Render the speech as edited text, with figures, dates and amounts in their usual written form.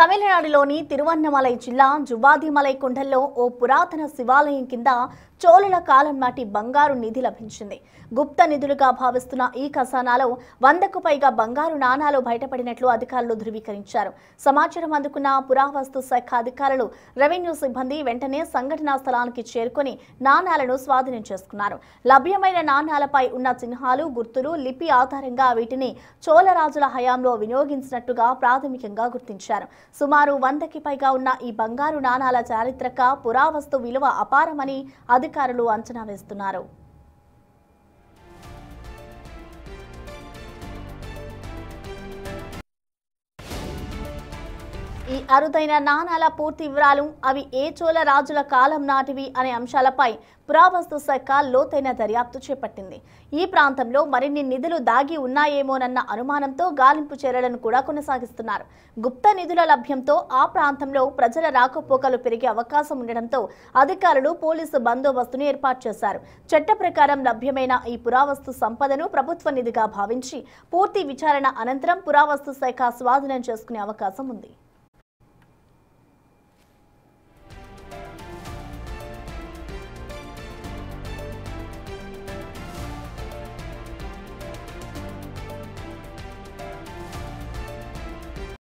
తమిళనాడులోని తిరువన్నమలై జిల్లా జువాదిమలై కొండల్లో ఓ పురాతన శివాలయం కింద చోళుల కాలం నాటి బంగారు నిధి లభించింది. గుప్త నిధులుగా భావిస్తున్న ఈ ఖజానాలో 100కు పైగా బంగారు నాణాలు బయటపడినట్లు అధికారులు ధృవీకరించారు. సమాచారం అందుకున్న పురావస్తు శాఖ అధికారులు, రెవెన్యూ సిబ్బంది వెంటనే సంఘటనా స్థలానికి చేరుకొని నాణాలను స్వాధీనం చేసుకున్నారు. లభ్యమైన నాణాలపై ఉన్న చిహ్నాలు, గుర్తులు, లిపి ఆధారంగా వీటిని చోళరాజుల హయాంలో వినియోగించినట్టుగా ప్రాథమికంగా గుర్తించారు. సుమారు 100కి పైగా ఉన్న ఈ బంగారు నాణాల చారిత్రక పురావస్తు విలువ అపారమని అధికారులు అంచనా వేస్తున్నారు. ఈ అరుదైన నాణాల పూర్తి వివరాలు, అవి ఏ చోళ రాజుల కాలం నాటివి అనే అంశాలపై పురావస్తు శాఖ లోతైన దర్యాప్తు చేపట్టింది. ఈ ప్రాంతంలో మరిన్ని నిధులు దాగి ఉన్నాయేమోనన్న అనుమానంతో గాలింపు చర్యలను కూడా కొనసాగిస్తున్నారు. గుప్త నిధుల లభ్యంతో ఆ ప్రాంతంలో ప్రజల రాకపోకలు పెరిగే అవకాశం ఉండడంతో అధికారులు పోలీసు బందోబస్తును ఏర్పాటు చేశారు. చట్ట ప్రకారం లభ్యమైన ఈ పురావస్తు సంపదను ప్రభుత్వ నిధిగా భావించి పూర్తి విచారణ అనంతరం పురావస్తు శాఖ స్వాధీనం చేసుకునే అవకాశం ఉంది.